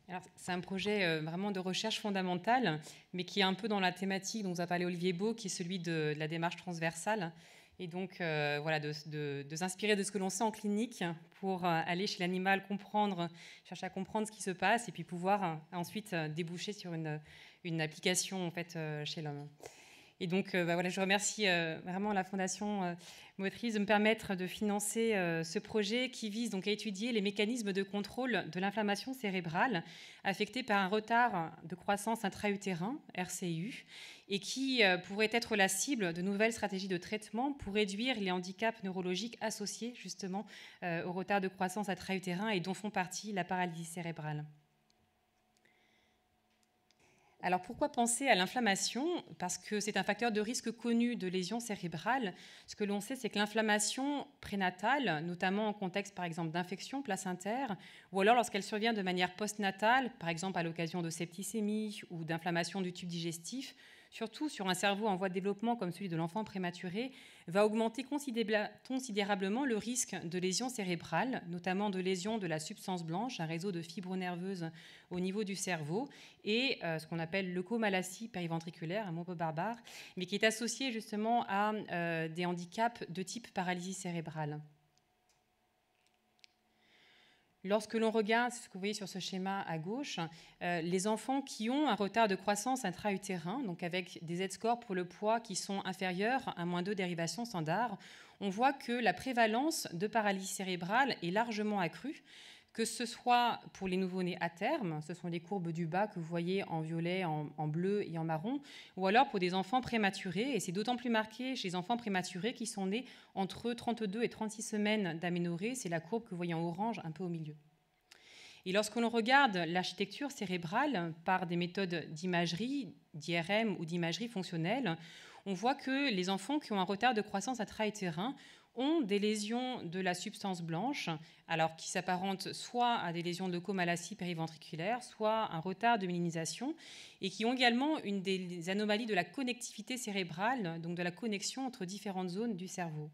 Alors, c'est un projet vraiment de recherche fondamentale, mais qui est un peu dans la thématique dont vous a parlé Olivier Beau, qui est celui de la démarche transversale. Et donc, voilà, de s'inspirer de ce que l'on sait en clinique pour aller chez l'animal, chercher à comprendre ce qui se passe, et puis pouvoir ensuite déboucher sur une application en fait, chez l'homme. Et donc, voilà, je remercie vraiment la Fondation Motrice de me permettre de financer ce projet qui vise donc à étudier les mécanismes de contrôle de l'inflammation cérébrale affectée par un retard de croissance intra-utérin, RCU, et qui pourrait être la cible de nouvelles stratégies de traitement pour réduire les handicaps neurologiques associés justement au retard de croissance intra-utérin et dont font partie la paralysie cérébrale. Alors pourquoi penser à l'inflammation? Parce que c'est un facteur de risque connu de lésions cérébrales. Ce que l'on sait, c'est que l'inflammation prénatale, notamment en contexte par exemple d'infection placentaire, ou alors lorsqu'elle survient de manière postnatale, par exemple à l'occasion de septicémie ou d'inflammation du tube digestif, surtout sur un cerveau en voie de développement comme celui de l'enfant prématuré, va augmenter considérablement le risque de lésions cérébrales, notamment de lésions de la substance blanche, un réseau de fibres nerveuses au niveau du cerveau, et ce qu'on appelle leucomalacie périventriculaire, un mot un peu barbare, mais qui est associé justement à des handicaps de type paralysie cérébrale. Lorsque l'on regarde ce que vous voyez sur ce schéma à gauche, les enfants qui ont un retard de croissance intra-utérin, donc avec des Z-scores pour le poids qui sont inférieurs à -2 dérivation standard, on voit que la prévalence de paralysie cérébrale est largement accrue, que ce soit pour les nouveau-nés à terme, ce sont les courbes du bas que vous voyez en violet, en bleu et en marron, ou alors pour des enfants prématurés, et c'est d'autant plus marqué chez les enfants prématurés qui sont nés entre 32 et 36 semaines d'aménorrhée, c'est la courbe que vous voyez en orange un peu au milieu. Et lorsque l'on regarde l'architecture cérébrale par des méthodes d'imagerie, d'IRM ou d'imagerie fonctionnelle, on voit que les enfants qui ont un retard de croissance intra-utérin ont des lésions de la substance blanche, alors qui s'apparentent soit à des lésions de leucomalacie périventriculaire, soit un retard de myélinisation, et qui ont également une des anomalies de la connectivité cérébrale, donc de la connexion entre différentes zones du cerveau.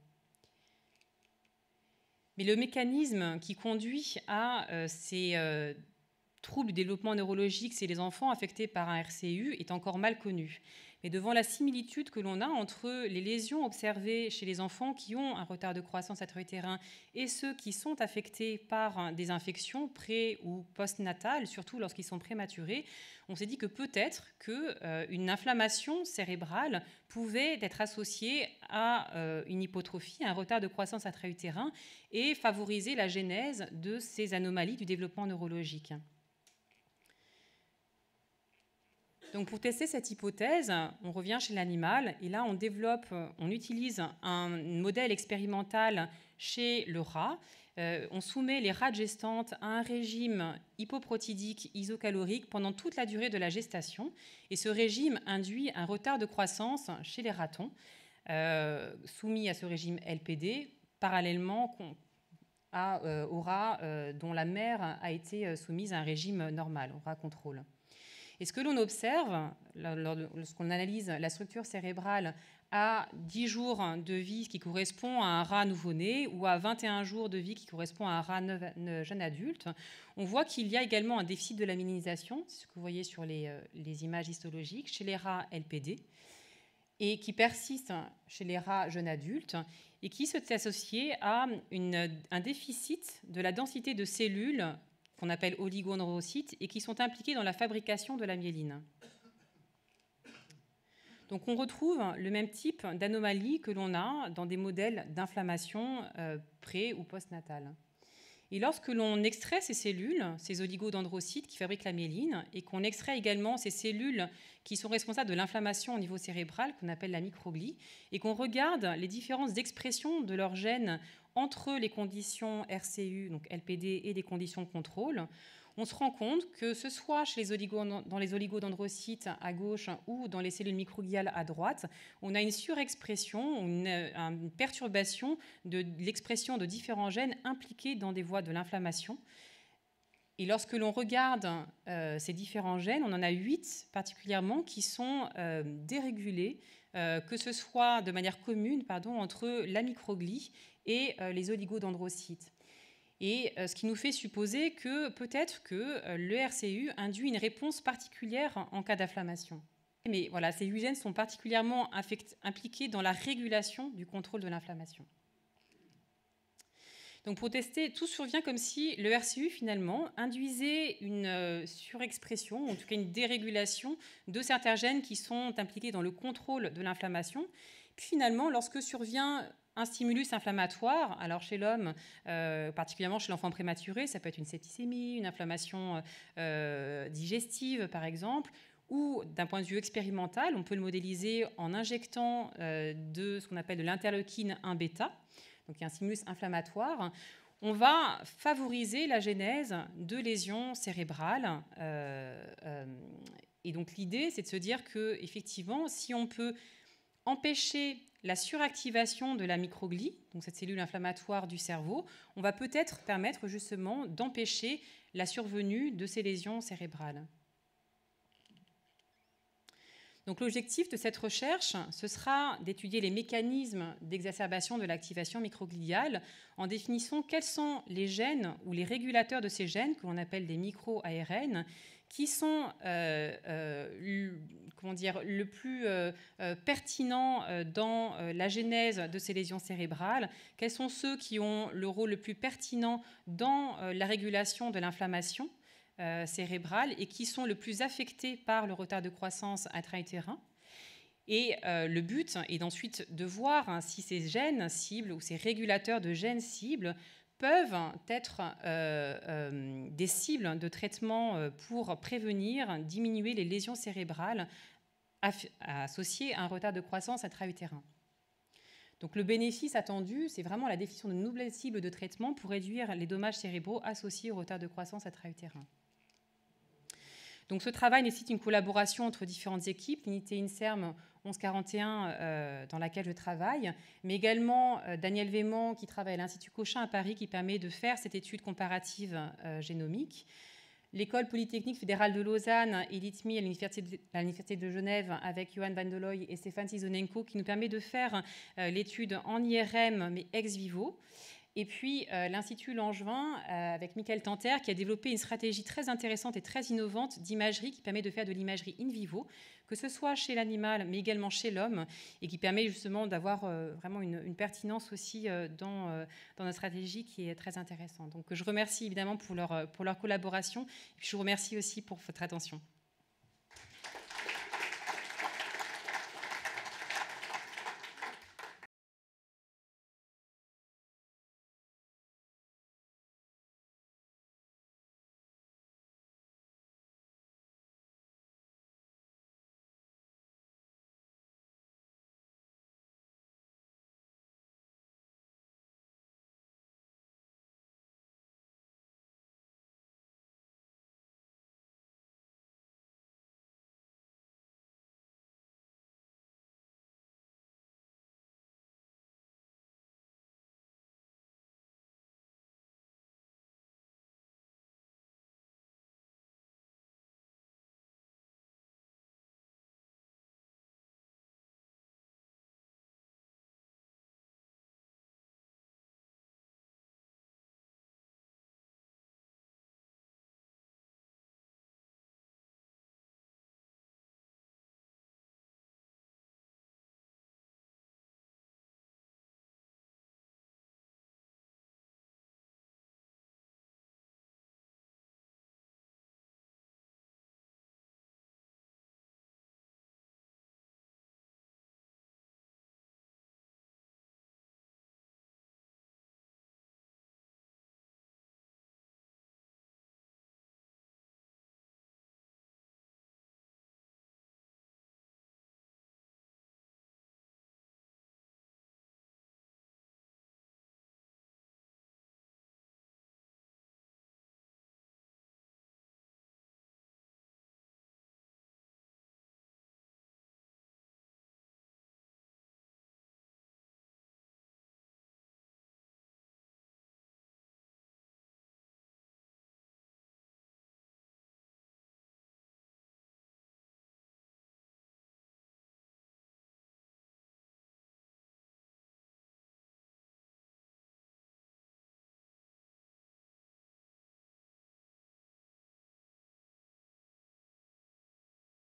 Mais le mécanisme qui conduit à ces troubles du développement neurologique chez les enfants affectés par un RCU est encore mal connu. Mais devant la similitude que l'on a entre les lésions observées chez les enfants qui ont un retard de croissance intra-utérin et ceux qui sont affectés par des infections pré- ou postnatales, surtout lorsqu'ils sont prématurés, on s'est dit que peut-être qu'une inflammation cérébrale pouvait être associée à une hypotrophie, un retard de croissance intra-utérin, et favoriser la genèse de ces anomalies du développement neurologique. Donc pour tester cette hypothèse, on revient chez l'animal et là on utilise un modèle expérimental chez le rat. On soumet les rats gestantes à un régime hypoprotidique isocalorique pendant toute la durée de la gestation et ce régime induit un retard de croissance chez les ratons soumis à ce régime LPD parallèlement aux rats dont la mère a été soumise à un régime normal, au rat contrôle. Et ce que l'on observe, lorsqu'on analyse la structure cérébrale à 10 jours de vie qui correspond à un rat nouveau-né ou à 21 jours de vie qui correspond à un rat jeune adulte, on voit qu'il y a également un déficit de la myélinisation, ce que vous voyez sur les images histologiques, chez les rats LPD, et qui persiste chez les rats jeunes adultes, et qui s'est associé à un déficit de la densité de cellules qu'on appelle oligodendrocytes et qui sont impliqués dans la fabrication de la myéline. Donc on retrouve le même type d'anomalie que l'on a dans des modèles d'inflammation pré- ou postnatale. Et lorsque l'on extrait ces cellules, ces oligodendrocytes qui fabriquent la myéline, et qu'on extrait également ces cellules qui sont responsables de l'inflammation au niveau cérébral, qu'on appelle la microglie, et qu'on regarde les différences d'expression de leurs gènes entre les conditions RCU, donc LPD, et des conditions de contrôle, on se rend compte que ce soit dans les oligodendrocytes à gauche ou dans les cellules microgliales à droite, on a une surexpression, une perturbation de l'expression de différents gènes impliqués dans des voies de l'inflammation. Et lorsque l'on regarde ces différents gènes, on en a 8 particulièrement qui sont dérégulés, que ce soit de manière commune entre la microglie et les oligodendrocytes. Et ce qui nous fait supposer que peut-être que le RCU induit une réponse particulière en cas d'inflammation. Mais voilà, ces 8 gènes sont particulièrement impliqués dans la régulation du contrôle de l'inflammation. Donc pour tester, tout survient comme si le RCU finalement induisait une surexpression, en tout cas une dérégulation de certains gènes qui sont impliqués dans le contrôle de l'inflammation. Puis finalement, lorsque survient un stimulus inflammatoire, alors chez l'homme, particulièrement chez l'enfant prématuré, ça peut être une septicémie, une inflammation digestive par exemple, ou d'un point de vue expérimental, on peut le modéliser en injectant de ce qu'on appelle de l'interleukine 1 bêta, donc il y a un stimulus inflammatoire, on va favoriser la genèse de lésions cérébrales. Et donc l'idée, c'est de se dire que effectivement, si on peut empêcher la suractivation de la microglie, donc cette cellule inflammatoire du cerveau, on va peut-être permettre justement d'empêcher la survenue de ces lésions cérébrales. Donc l'objectif de cette recherche, ce sera d'étudier les mécanismes d'exacerbation de l'activation microgliale en définissant quels sont les gènes ou les régulateurs de ces gènes, que l'on appelle des micro-ARN, qui sont le plus pertinent dans la genèse de ces lésions cérébrales, quels sont ceux qui ont le rôle le plus pertinent dans la régulation de l'inflammation cérébrale et qui sont le plus affectés par le retard de croissance intra-utérin. Et le but est ensuite de voir si ces gènes cibles ou ces régulateurs de gènes cibles peuvent être des cibles de traitement pour prévenir, diminuer les lésions cérébrales associées à un retard de croissance intra-utérin. Donc le bénéfice attendu, c'est vraiment la définition de nouvelles cibles de traitement pour réduire les dommages cérébraux associés au retard de croissance intra-utérin. Donc ce travail nécessite une collaboration entre différentes équipes, l'unité INSERM 1141 dans laquelle je travaille, mais également Daniel Véman qui travaille à l'Institut Cochin à Paris qui permet de faire cette étude comparative génomique, l'École polytechnique fédérale de Lausanne et l'ITMI à l'Université de Genève avec Johan van der Looy et Stéphane Sizonenko qui nous permet de faire l'étude en IRM mais ex vivo. Et puis l'Institut Langevin avec Michael Tanter qui a développé une stratégie très intéressante et très innovante d'imagerie qui permet de faire de l'imagerie in vivo, que ce soit chez l'animal mais également chez l'homme, et qui permet justement d'avoir vraiment une pertinence aussi dans notre stratégie qui est très intéressante. Donc je remercie évidemment pour leur collaboration, et puis je vous remercie aussi pour votre attention.